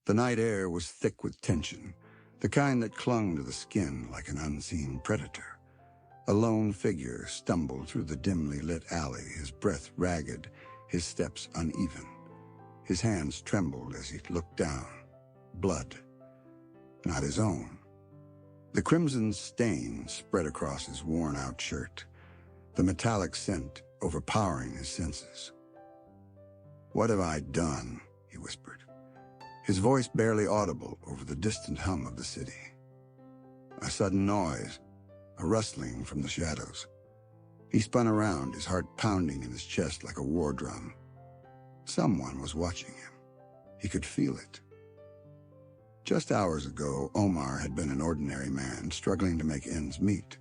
The night air was thick with tension, the kind that clung to the skin like an unseen predator. A lone figure stumbled through the dimly lit alley, his breath ragged, his steps uneven. His hands trembled as he looked down. Blood. Not his own. The crimson stain spread across his worn-out shirt, the metallic scent overpowering his senses. "What have I done?" he whispered, his voice barely audible over the distant hum of the city. A sudden noise, a rustling from the shadows. He spun around, his heart pounding in his chest like a war drum. Someone was watching him. He could feel it. Just hours ago, Omar had been an ordinary man struggling to make ends meet.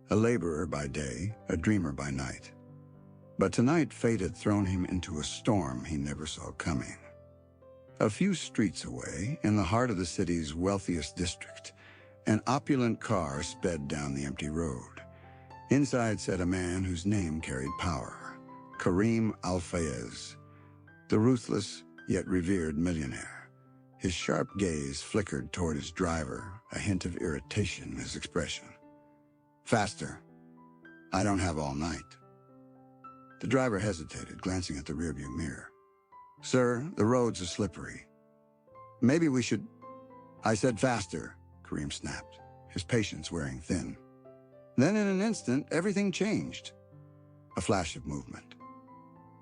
A laborer by day, a dreamer by night. But tonight fate had thrown him into a storm he never saw coming. A few streets away, in the heart of the city's wealthiest district, an opulent car sped down the empty road. Inside sat a man whose name carried power, Karim Al-Fayez, the ruthless yet revered millionaire. His sharp gaze flickered toward his driver, a hint of irritation in his expression. "Faster. I don't have all night." The driver hesitated, glancing at the rearview mirror. "Sir, the roads are slippery. Maybe we should—" "I said faster," Karim snapped, his patience wearing thin. Then in an instant, everything changed. A flash of movement.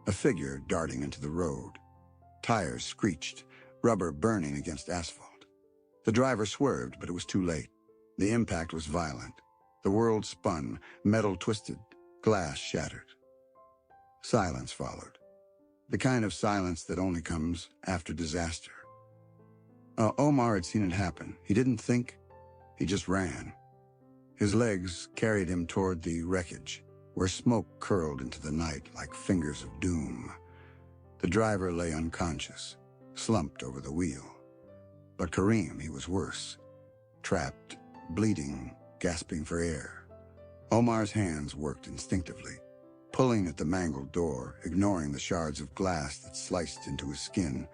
A figure darting into the road. Tires screeched, rubber burning against asphalt. The driver swerved, but it was too late. The impact was violent. The world spun, metal twisted, glass shattered. Silence followed. The kind of silence that only comes after disaster. Omar had seen it happen. He didn't think, he just ran. His legs carried him toward the wreckage, where smoke curled into the night like fingers of doom. The driver lay unconscious, slumped over the wheel. But Karim, he was worse. Trapped, bleeding, gasping for air. Omar's hands worked instinctively, pulling at the mangled door, ignoring the shards of glass that sliced into his skin.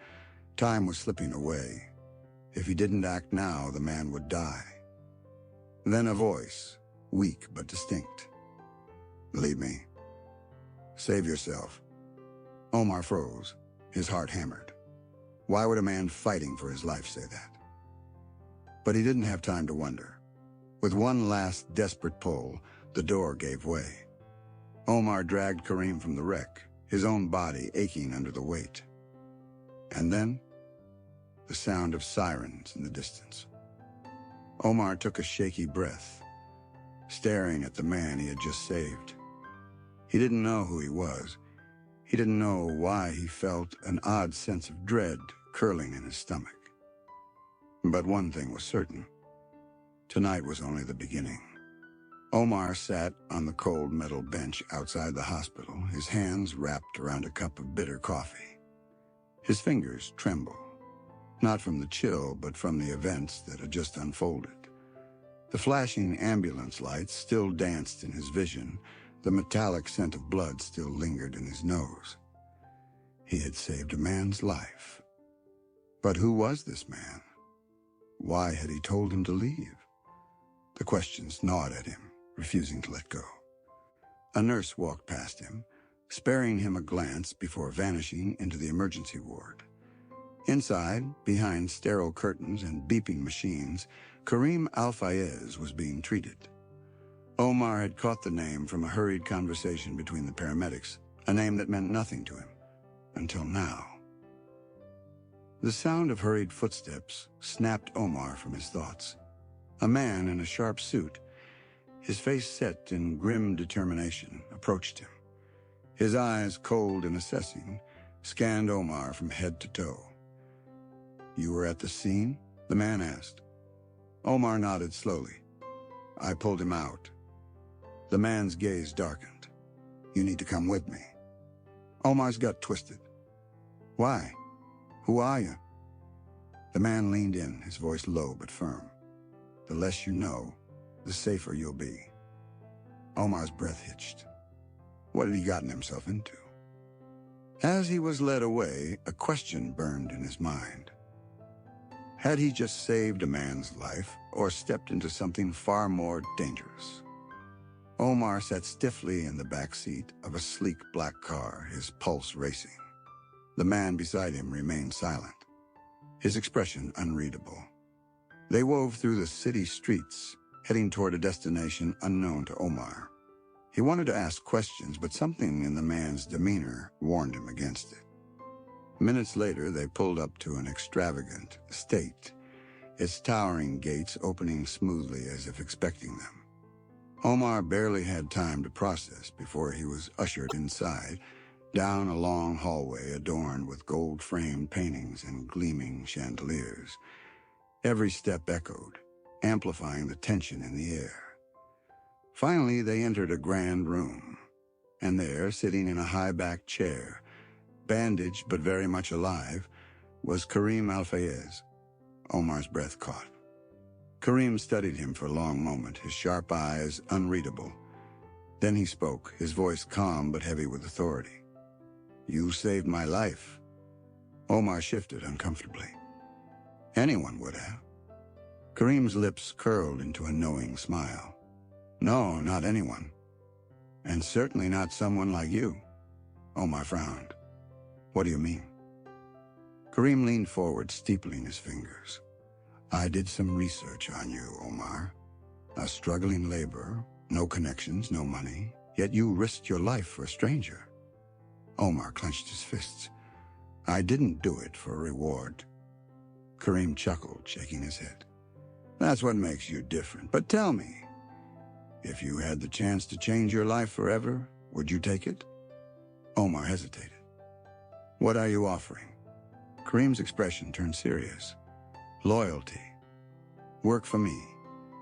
Time was slipping away. If he didn't act now, the man would die. Then a voice, weak but distinct. "Leave me. Save yourself." Omar froze, his heart hammered. Why would a man fighting for his life say that? But he didn't have time to wonder. With one last desperate pull, the door gave way. Omar dragged Karim from the wreck, his own body aching under the weight. And then, the sound of sirens in the distance. Omar took a shaky breath, staring at the man he had just saved. He didn't know who he was. He didn't know why he felt an odd sense of dread curling in his stomach. But one thing was certain. Tonight was only the beginning. Omar sat on the cold metal bench outside the hospital, his hands wrapped around a cup of bitter coffee. His fingers trembled, not from the chill, but from the events that had just unfolded. The flashing ambulance lights still danced in his vision. The metallic scent of blood still lingered in his nose. He had saved a man's life. But who was this man? Why had he told him to leave? The questions gnawed at him, refusing to let go. A nurse walked past him, sparing him a glance before vanishing into the emergency ward. Inside, behind sterile curtains and beeping machines, Karim Al-Fayez was being treated. Omar had caught the name from a hurried conversation between the paramedics, a name that meant nothing to him, until now. The sound of hurried footsteps snapped Omar from his thoughts. A man in a sharp suit, his face set in grim determination, approached him. His eyes, cold and assessing, scanned Omar from head to toe. "You were at the scene?" the man asked. Omar nodded slowly. "I pulled him out." The man's gaze darkened. "You need to come with me." Omar's gut twisted. "Why? Who are you?" The man leaned in, his voice low but firm. "The less you know, the safer you'll be." Omar's breath hitched. What had he gotten himself into? As he was led away, a question burned in his mind. Had he just saved a man's life or stepped into something far more dangerous? Omar sat stiffly in the back seat of a sleek black car, his pulse racing. The man beside him remained silent, his expression unreadable. They wove through the city streets, heading toward a destination unknown to Omar. He wanted to ask questions, but something in the man's demeanor warned him against it. Minutes later, they pulled up to an extravagant estate, its towering gates opening smoothly as if expecting them. Omar barely had time to process before he was ushered inside, down a long hallway adorned with gold-framed paintings and gleaming chandeliers. Every step echoed, amplifying the tension in the air. Finally, they entered a grand room, and there, sitting in a high-backed chair, bandaged but very much alive, was Karim Al-Fayez. Omar's breath caught. Karim studied him for a long moment, his sharp eyes unreadable. Then he spoke, his voice calm but heavy with authority. "You saved my life." Omar shifted uncomfortably. Anyone would have. Karim's lips curled into a knowing smile. "No, not anyone. And certainly not someone like you." Omar frowned. "What do you mean?" Karim leaned forward, steepling his fingers. "I did some research on you, Omar. A struggling laborer, no connections, no money, yet you risked your life for a stranger." Omar clenched his fists. "I didn't do it for a reward." Karim chuckled, shaking his head. "That's what makes you different. But tell me, if you had the chance to change your life forever, would you take it?" Omar hesitated. "What are you offering?" Karim's expression turned serious. "Loyalty. Work for me,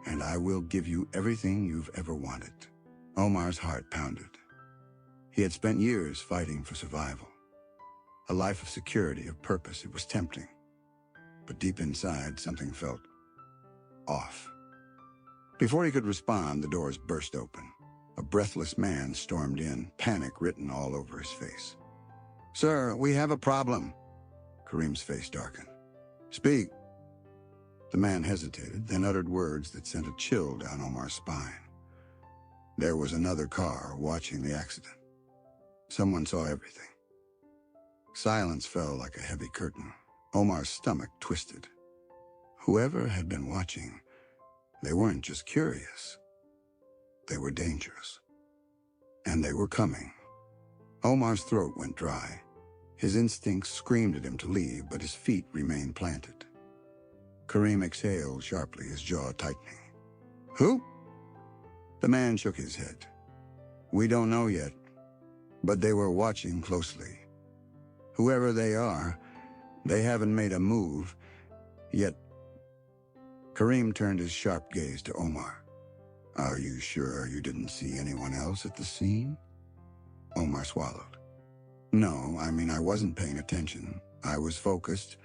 and I will give you everything you've ever wanted." Omar's heart pounded. He had spent years fighting for survival. A life of security, of purpose. It was tempting. But deep inside, something felt off. Before he could respond, the doors burst open. A breathless man stormed in, panic written all over his face. "Sir, we have a problem." Karim's face darkened. "Speak." The man hesitated, then uttered words that sent a chill down Omar's spine. There was another car watching the accident. Someone saw everything. Silence fell like a heavy curtain. Omar's stomach twisted. Whoever had been watching, they weren't just curious. They were dangerous. And they were coming. Omar's throat went dry. His instincts screamed at him to leave, but his feet remained planted. Karim exhaled sharply, his jaw tightening. "Who?" The man shook his head. "We don't know yet, but they were watching closely. Whoever they are, they haven't made a move, yet." Karim turned his sharp gaze to Omar. "Are you sure you didn't see anyone else at the scene?" Omar swallowed. "No, I wasn't paying attention. I was focused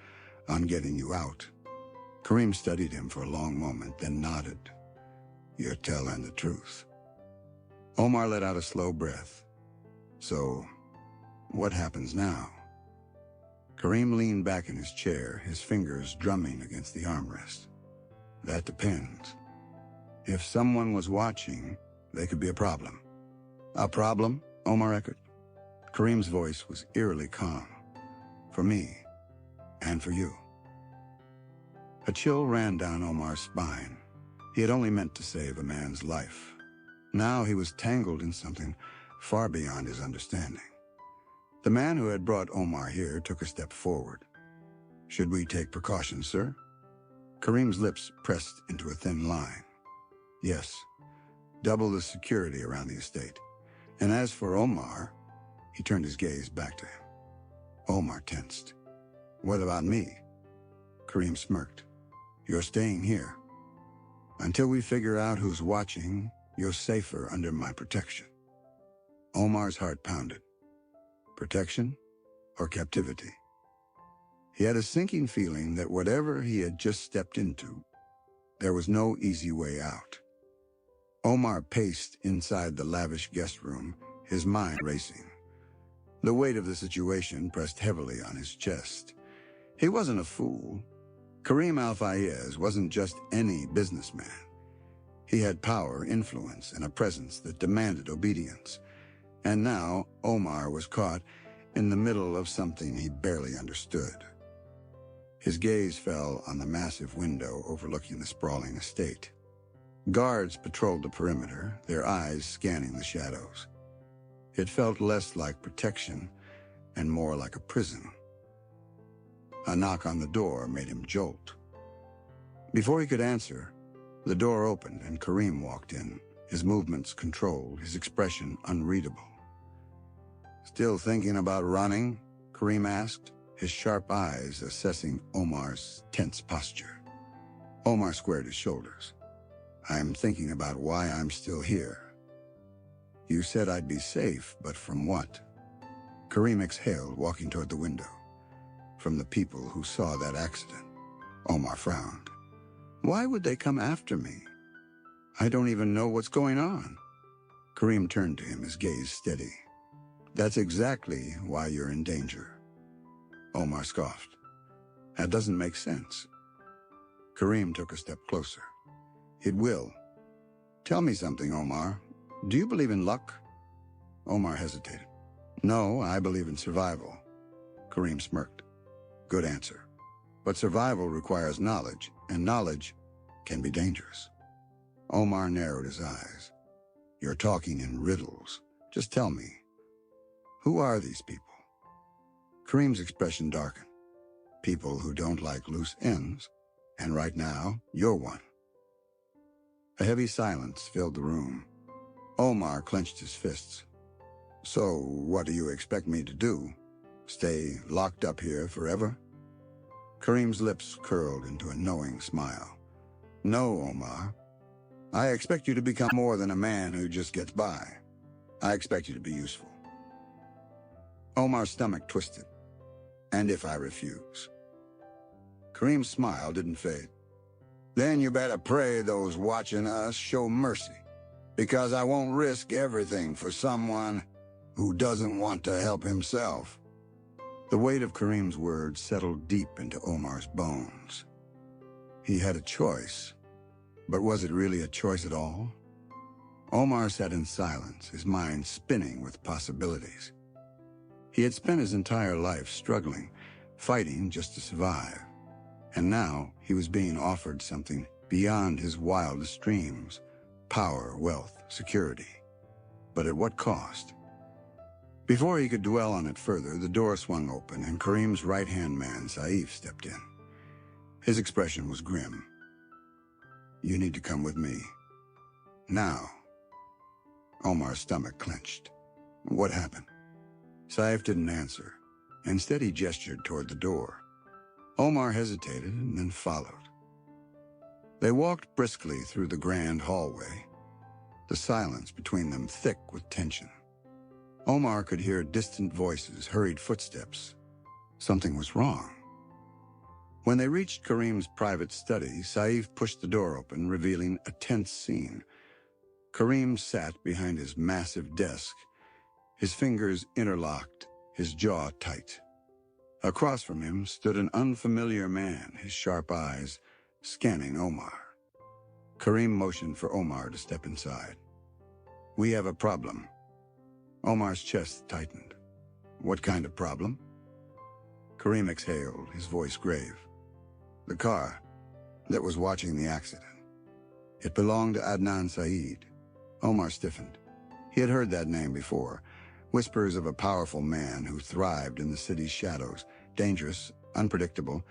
on getting you out." Karim studied him for a long moment, then nodded. "You're telling the truth." Omar let out a slow breath. "So, what happens now?" Karim leaned back in his chair, his fingers drumming against the armrest. "That depends. If someone was watching, they could be a problem." "A problem?" Omar echoed. Karim's voice was eerily calm. "For me, and for you." A chill ran down Omar's spine. He had only meant to save a man's life. Now he was tangled in something far beyond his understanding. The man who had brought Omar here took a step forward. "Should we take precautions, sir?" Karim's lips pressed into a thin line. "Yes, double the security around the estate. And as for Omar," he turned his gaze back to him. Omar tensed. "What about me?" Karim smirked. "You're staying here. Until we figure out who's watching, you're safer under my protection." Omar's heart pounded. Protection or captivity? He had a sinking feeling that whatever he had just stepped into, there was no easy way out. Omar paced inside the lavish guest room, his mind racing. The weight of the situation pressed heavily on his chest. He wasn't a fool. Kareem Al-Fayez wasn't just any businessman. He had power, influence, and a presence that demanded obedience. And now Omar was caught in the middle of something he barely understood. His gaze fell on the massive window overlooking the sprawling estate. Guards patrolled the perimeter, their eyes scanning the shadows. It felt less like protection and more like a prison. A knock on the door made him jolt. Before he could answer, the door opened and Kareem walked in, his movements controlled, his expression unreadable. "Still thinking about running?" Kareem asked, his sharp eyes assessing Omar's tense posture. Omar squared his shoulders. "I'm thinking about why I'm still here." "You said I'd be safe, but from what?" Kareem exhaled, walking toward the window. "From the people who saw that accident." Omar frowned. "Why would they come after me? I don't even know what's going on." Kareem turned to him, his gaze steady. "That's exactly why you're in danger." Omar scoffed. "That doesn't make sense." Kareem took a step closer. "It will. Tell me something, Omar. Do you believe in luck?" Omar hesitated. "No, I believe in survival." Kareem smirked. "Good answer. But survival requires knowledge, and knowledge can be dangerous." Omar narrowed his eyes. "You're talking in riddles. Just tell me, who are these people?" Kareem's expression darkened. "People who don't like loose ends, and right now, you're one." A heavy silence filled the room. Omar clenched his fists. "So, what do you expect me to do? Stay locked up here forever?" Kareem's lips curled into a knowing smile. "No, Omar. I expect you to become more than a man who just gets by. I expect you to be useful." Omar's stomach twisted. "And if I refuse?" Kareem's smile didn't fade. "Then you better pray those watching us show mercy, because I won't risk everything for someone who doesn't want to help himself." The weight of Kareem's words settled deep into Omar's bones. He had a choice, but was it really a choice at all? Omar sat in silence, his mind spinning with possibilities. He had spent his entire life struggling, fighting just to survive. And now he was being offered something beyond his wildest dreams: power, wealth, security. But at what cost? Before he could dwell on it further, the door swung open and Kareem's right-hand man, Saif, stepped in. His expression was grim. "You need to come with me. Now." Omar's stomach clenched. "What happened?" Saif didn't answer. Instead, he gestured toward the door. Omar hesitated and then followed. They walked briskly through the grand hallway, the silence between them thick with tension. Omar could hear distant voices, hurried footsteps. Something was wrong. When they reached Kareem's private study, Saif pushed the door open, revealing a tense scene. Kareem sat behind his massive desk, his fingers interlocked, his jaw tight. Across from him stood an unfamiliar man, his sharp eyes scanning Omar. Kareem motioned for Omar to step inside. "We have a problem." Omar's chest tightened. "What kind of problem?" Kareem exhaled, his voice grave. "The car that was watching the accident. It belonged to Adnan Saeed." Omar stiffened. He had heard that name before. Whispers of a powerful man who thrived in the city's shadows, dangerous, unpredictable,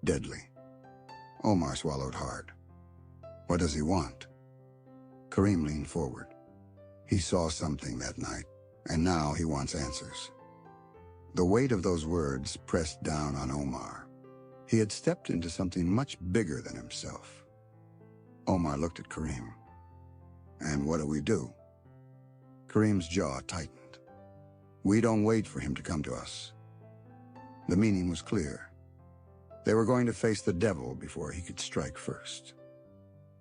deadly. Omar swallowed hard. "What does he want?" Kareem leaned forward. He saw something that night, and now he wants answers. The weight of those words pressed down on Omar. He had stepped into something much bigger than himself. Omar looked at Kareem. "And what do we do?" Kareem's jaw tightened. "We don't wait for him to come to us." The meaning was clear. They were going to face the devil before he could strike first.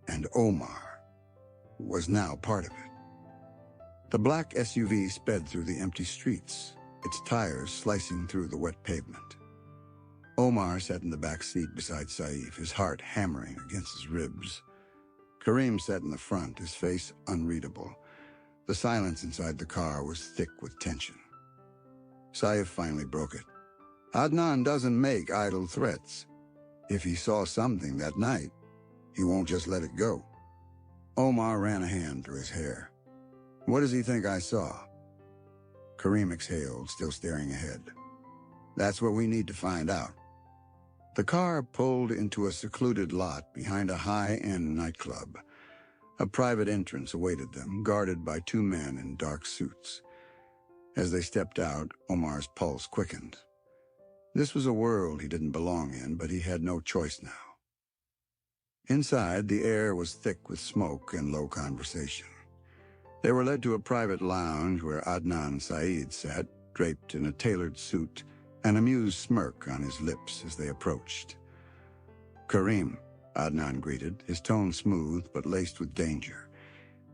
And Omar was now part of it. The black SUV sped through the empty streets, its tires slicing through the wet pavement. Omar sat in the back seat beside Saif, his heart hammering against his ribs. Kareem sat in the front, his face unreadable. The silence inside the car was thick with tension. Saif finally broke it. Adnan doesn't make idle threats. If he saw something that night, he won't just let it go. Omar ran a hand through his hair. What does he think I saw? Kareem exhaled, still staring ahead. That's what we need to find out. The car pulled into a secluded lot behind a high-end nightclub. A private entrance awaited them, guarded by two men in dark suits. As they stepped out, Omar's pulse quickened. This was a world he didn't belong in, but he had no choice now. Inside, the air was thick with smoke and low conversation. They were led to a private lounge where Adnan Saeed sat, draped in a tailored suit, an amused smirk on his lips as they approached. Kareem, Adnan greeted, his tone smooth but laced with danger.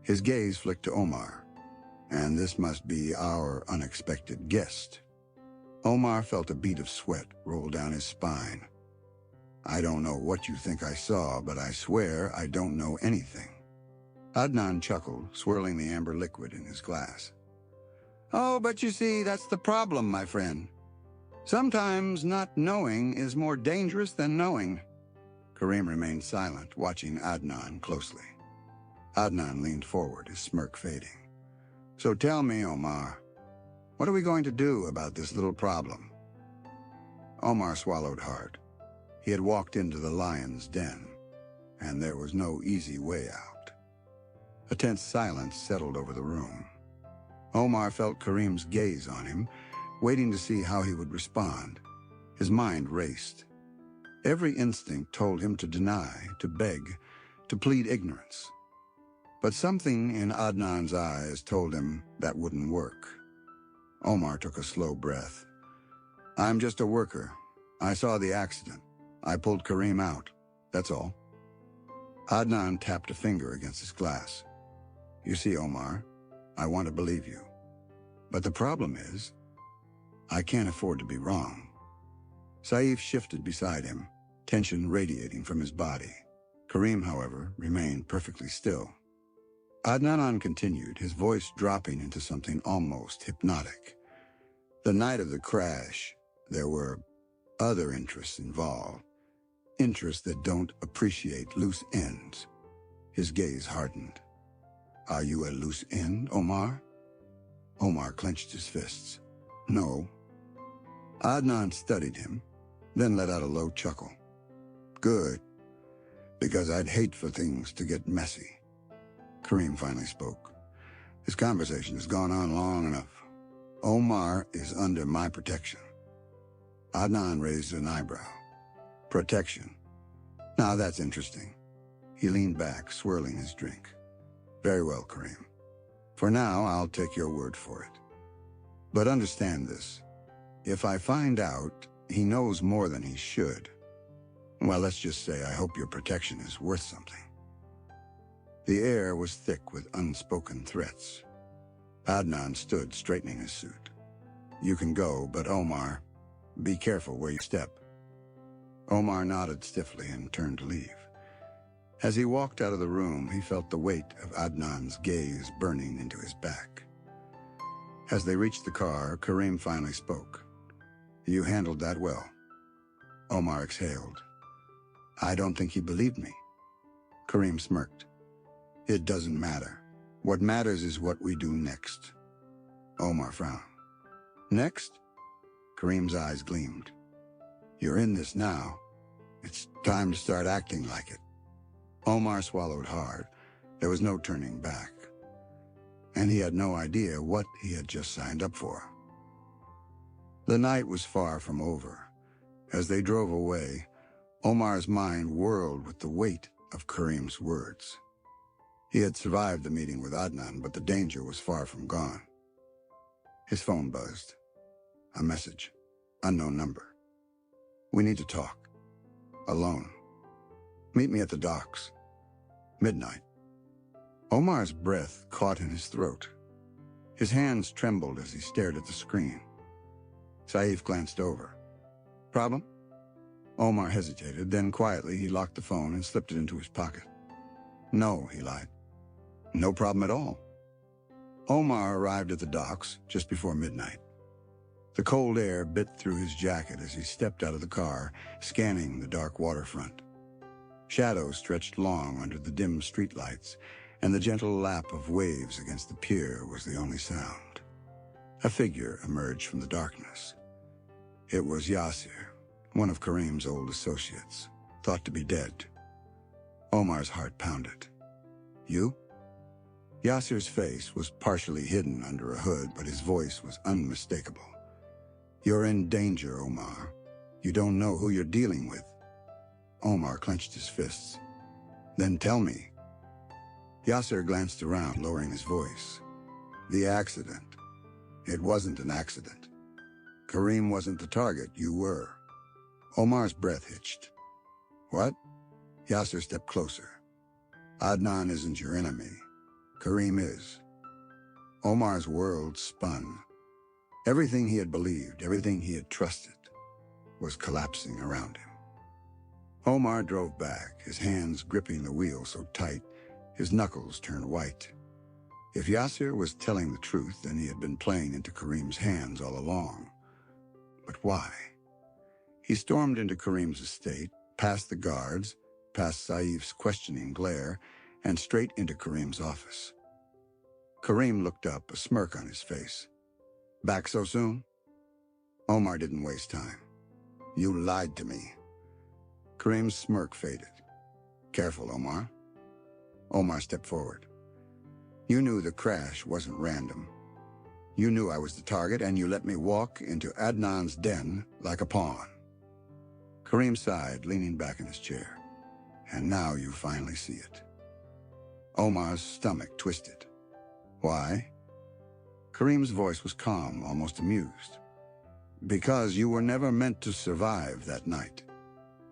His gaze flicked to Omar. And this must be our unexpected guest. Omar felt a bead of sweat roll down his spine. I don't know what you think I saw, but I swear I don't know anything. Adnan chuckled, swirling the amber liquid in his glass. Oh, but you see, that's the problem, my friend. Sometimes not knowing is more dangerous than knowing. Kareem remained silent, watching Adnan closely. Adnan leaned forward, his smirk fading. So tell me, Omar, what are we going to do about this little problem? Omar swallowed hard. He had walked into the lion's den, and there was no easy way out. A tense silence settled over the room. Omar felt Kareem's gaze on him, waiting to see how he would respond. His mind raced. Every instinct told him to deny, to beg, to plead ignorance. But something in Adnan's eyes told him that wouldn't work. Omar took a slow breath. I'm just a worker. I saw the accident. I pulled Kareem out. That's all. Adnan tapped a finger against his glass. You see, Omar, I want to believe you. But the problem is, I can't afford to be wrong. Saif shifted beside him, tension radiating from his body. Kareem, however, remained perfectly still. Adnan continued, his voice dropping into something almost hypnotic. The night of the crash, there were other interests involved. Interests that don't appreciate loose ends. His gaze hardened. Are you a loose end, Omar? Omar clenched his fists. No. Adnan studied him, then let out a low chuckle. Good, because I'd hate for things to get messy. Kareem finally spoke. This conversation has gone on long enough. Omar is under my protection. Adnan raised an eyebrow. Protection. Now that's interesting. He leaned back, swirling his drink. Very well, Kareem. For now, I'll take your word for it. But understand this. If I find out he knows more than he should, well, let's just say I hope your protection is worth something. The air was thick with unspoken threats. Adnan stood, straightening his suit. You can go, but Omar, be careful where you step. Omar nodded stiffly and turned to leave. As he walked out of the room, he felt the weight of Adnan's gaze burning into his back. As they reached the car, Kareem finally spoke. You handled that well. Omar exhaled. I don't think he believed me. Kareem smirked. It doesn't matter. What matters is what we do next. Omar frowned. Next? Kareem's eyes gleamed. You're in this now. It's time to start acting like it. Omar swallowed hard. There was no turning back. And he had no idea what he had just signed up for. The night was far from over. As they drove away, Omar's mind whirled with the weight of Kareem's words. He had survived the meeting with Adnan, but the danger was far from gone. His phone buzzed. A message. Unknown number. We need to talk. Alone. Meet me at the docks. Midnight. Omar's breath caught in his throat. His hands trembled as he stared at the screen. Saif glanced over. Problem? Omar hesitated, then quietly he locked the phone and slipped it into his pocket. No, he lied. No problem at all. Omar arrived at the docks just before midnight. The cold air bit through his jacket as he stepped out of the car, scanning the dark waterfront. Shadows stretched long under the dim streetlights, and the gentle lap of waves against the pier was the only sound. A figure emerged from the darkness. It was Yasser, one of Kareem's old associates, thought to be dead. Omar's heart pounded. You? Yasser's face was partially hidden under a hood, but his voice was unmistakable. You're in danger, Omar. You don't know who you're dealing with. Omar clenched his fists. Then tell me. Yasser glanced around, lowering his voice. The accident. It wasn't an accident. Kareem wasn't the target, you were. Omar's breath hitched. What? Yasser stepped closer. Adnan isn't your enemy. Kareem is. Omar's world spun. Everything he had believed, everything he had trusted, was collapsing around him. Omar drove back, his hands gripping the wheel so tight, his knuckles turned white. If Yasser was telling the truth, then he had been playing into Kareem's hands all along. But why? He stormed into Kareem's estate, past the guards, past Saif's questioning glare, and straight into Kareem's office. Kareem looked up, a smirk on his face. Back so soon? Omar didn't waste time. You lied to me. Kareem's smirk faded. Careful, Omar. Omar stepped forward. You knew the crash wasn't random. You knew I was the target, and you let me walk into Adnan's den like a pawn. Kareem sighed, leaning back in his chair. And now you finally see it. Omar's stomach twisted. Why? Kareem's voice was calm, almost amused. Because you were never meant to survive that night.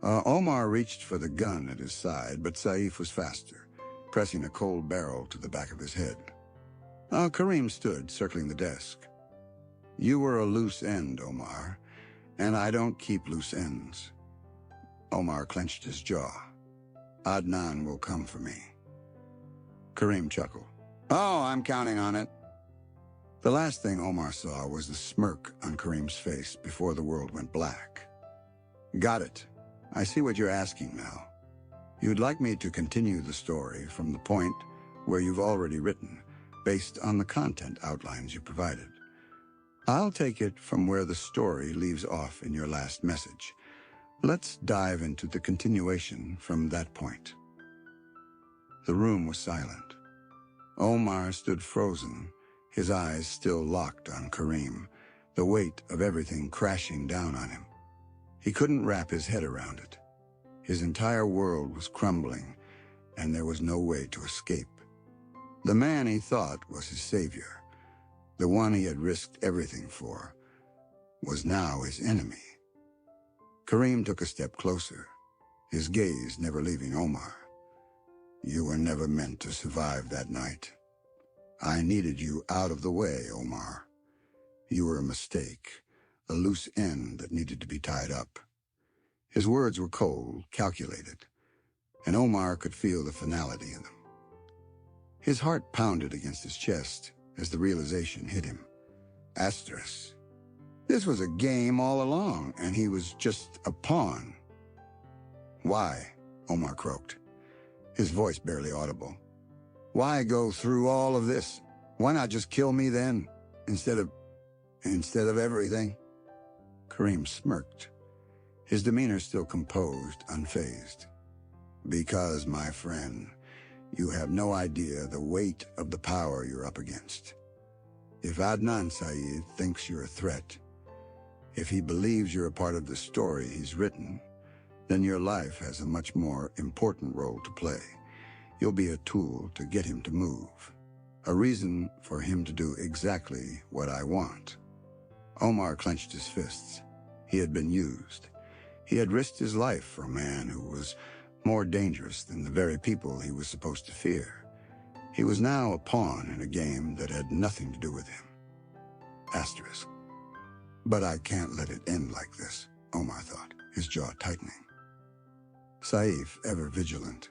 Omar reached for the gun at his side, but Saif was faster, pressing a cold barrel to the back of his head. Kareem stood, circling the desk. You were a loose end, Omar, and I don't keep loose ends. Omar clenched his jaw. Adnan will come for me. Kareem chuckled. Oh, I'm counting on it. The last thing Omar saw was the smirk on Kareem's face before the world went black. Got it. I see what you're asking now. You'd like me to continue the story from the point where you've already written, based on the content outlines you provided. I'll take it from where the story leaves off in your last message. Let's dive into the continuation from that point. The room was silent. Omar stood frozen, his eyes still locked on Kareem, the weight of everything crashing down on him. He couldn't wrap his head around it. His entire world was crumbling, and there was no way to escape. The man he thought was his savior, the one he had risked everything for, was now his enemy. Kareem took a step closer, his gaze never leaving Omar. You were never meant to survive that night. I needed you out of the way, Omar. You were a mistake, a loose end that needed to be tied up. His words were cold, calculated, and Omar could feel the finality in them. His heart pounded against his chest as the realization hit him. Asterisk. This was a game all along, and he was just a pawn. Why? Omar croaked, his voice barely audible. Why go through all of this? Why not just kill me then, instead of everything? Kareem smirked, his demeanor still composed, unfazed. Because, my friend, you have no idea the weight of the power you're up against. If Adnan Syed thinks you're a threat, if he believes you're a part of the story he's written, then your life has a much more important role to play. You'll be a tool to get him to move, a reason for him to do exactly what I want. Omar clenched his fists. He had been used. He had risked his life for a man who was more dangerous than the very people he was supposed to fear. He was now a pawn in a game that had nothing to do with him. Asterisk. But I can't let it end like this, Omar thought. his jaw tightening. Saif, ever vigilant,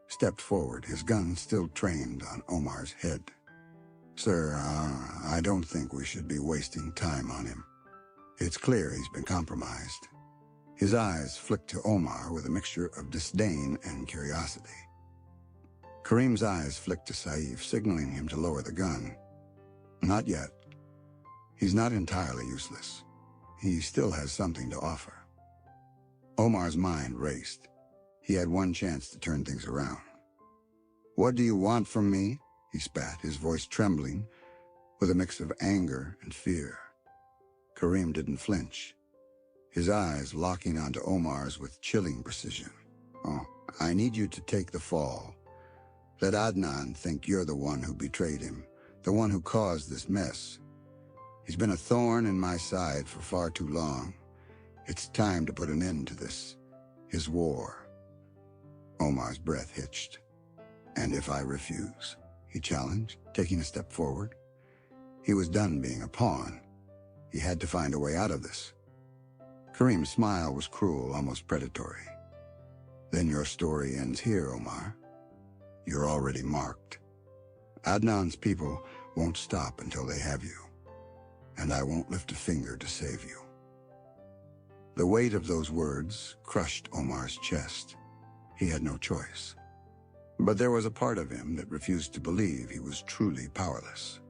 stepped forward, his gun still trained on Omar's head. "Sir, I don't think we should be wasting time on him. It's clear he's been compromised." His eyes flicked to Omar with a mixture of disdain and curiosity. Kareem's eyes flicked to Saif, signaling him to lower the gun. "Not yet. He's not entirely useless. He still has something to offer." Omar's mind raced. He had one chance to turn things around. "What do you want from me?" he spat, his voice trembling with a mix of anger and fear. Kareem didn't flinch, his eyes locking onto Omar's with chilling precision. "Oh, I need you to take the fall. Let Adnan think you're the one who betrayed him, the one who caused this mess. He's been a thorn in my side for far too long. It's time to put an end to this, his war." Omar's breath hitched. "And if I refuse?" he challenged, taking a step forward. He was done being a pawn. He had to find a way out of this. Kareem's smile was cruel, almost predatory. "Then your story ends here, Omar. You're already marked. Adnan's people won't stop until they have you, and I won't lift a finger to save you." The weight of those words crushed Omar's chest. He had no choice. But there was a part of him that refused to believe he was truly powerless.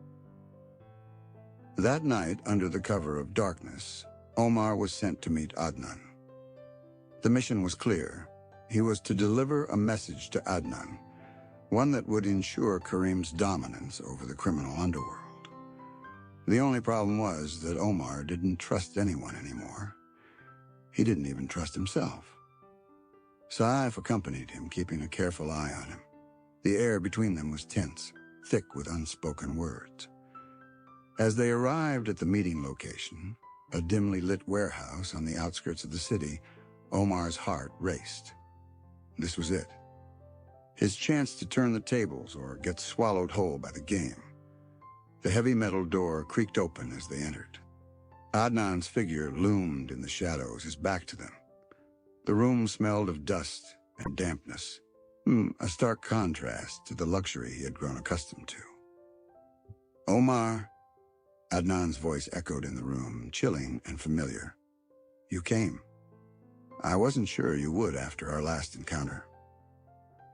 That night, under the cover of darkness, Omar was sent to meet Adnan. The mission was clear. He was to deliver a message to Adnan, one that would ensure Kareem's dominance over the criminal underworld. The only problem was that Omar didn't trust anyone anymore. He didn't even trust himself. Saif accompanied him, keeping a careful eye on him. The air between them was tense, thick with unspoken words. As they arrived at the meeting location, a dimly lit warehouse on the outskirts of the city, Omar's heart raced. This was it. His chance to turn the tables or get swallowed whole by the game. The heavy metal door creaked open as they entered. Adnan's figure loomed in the shadows, his back to them. The room smelled of dust and dampness, a stark contrast to the luxury he had grown accustomed to. "Omar," Adnan's voice echoed in the room, chilling and familiar. "You came. I wasn't sure you would after our last encounter."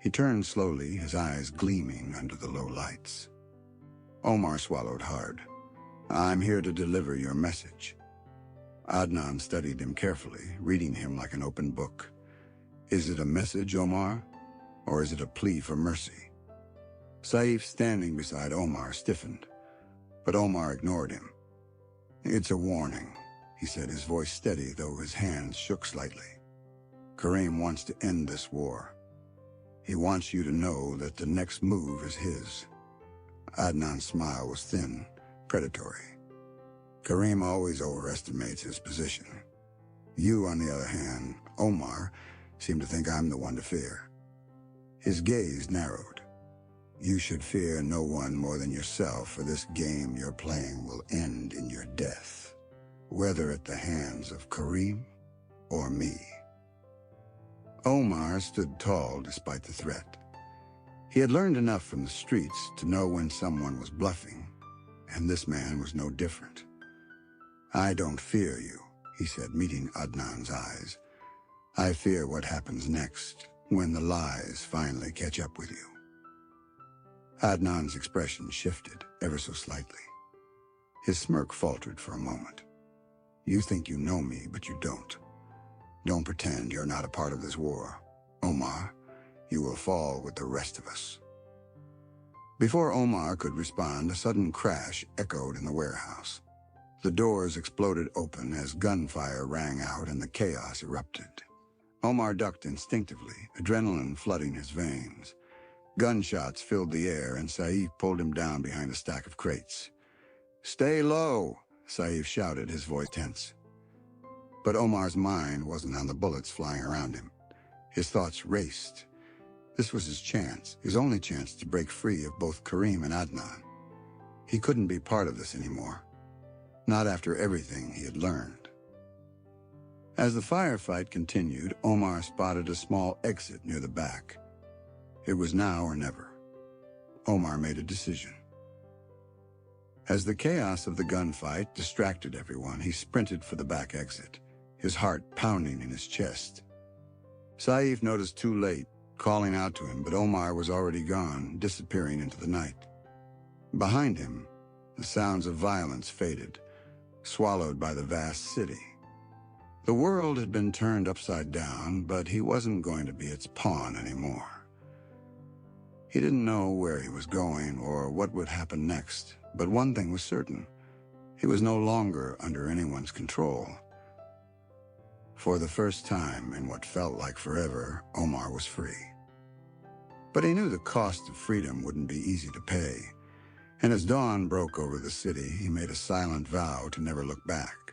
He turned slowly, his eyes gleaming under the low lights. Omar swallowed hard. "I'm here to deliver your message." Adnan studied him carefully, reading him like an open book. "Is it a message, Omar? Or is it a plea for mercy?" Saif, standing beside Omar, stiffened, but Omar ignored him. "It's a warning," he said, his voice steady, though his hands shook slightly. "Kareem wants to end this war. He wants you to know that the next move is his." Adnan's smile was thin, predatory. "Kareem always overestimates his position. You, on the other hand, Omar, seem to think I'm the one to fear." His gaze narrowed. "You should fear no one more than yourself, for this game you're playing will end in your death, whether at the hands of Kareem or me." Omar stood tall despite the threat. He had learned enough from the streets to know when someone was bluffing, and this man was no different. "I don't fear you," he said, meeting Adnan's eyes. "I fear what happens next, when the lies finally catch up with you." Adnan's expression shifted ever so slightly. His smirk faltered for a moment. "You think you know me, but you don't. Don't pretend you're not a part of this war. Omar, you will fall with the rest of us." Before Omar could respond, a sudden crash echoed in the warehouse. The doors exploded open as gunfire rang out and the chaos erupted. Omar ducked instinctively, adrenaline flooding his veins. Gunshots filled the air, and Saif pulled him down behind a stack of crates. "Stay low," Saif shouted, his voice tense. But Omar's mind wasn't on the bullets flying around him. His thoughts raced. This was his chance, his only chance to break free of both Kareem and Adnan. He couldn't be part of this anymore. Not after everything he had learned. As the firefight continued, Omar spotted a small exit near the back. It was now or never. Omar made a decision. As the chaos of the gunfight distracted everyone, he sprinted for the back exit, his heart pounding in his chest. Saif noticed too late, calling out to him, but Omar was already gone, disappearing into the night. Behind him, the sounds of violence faded, swallowed by the vast city. The world had been turned upside down, but he wasn't going to be its pawn anymore. He didn't know where he was going or what would happen next, but one thing was certain. He was no longer under anyone's control. For the first time in what felt like forever, Omar was free. But he knew the cost of freedom wouldn't be easy to pay, and as dawn broke over the city, he made a silent vow to never look back.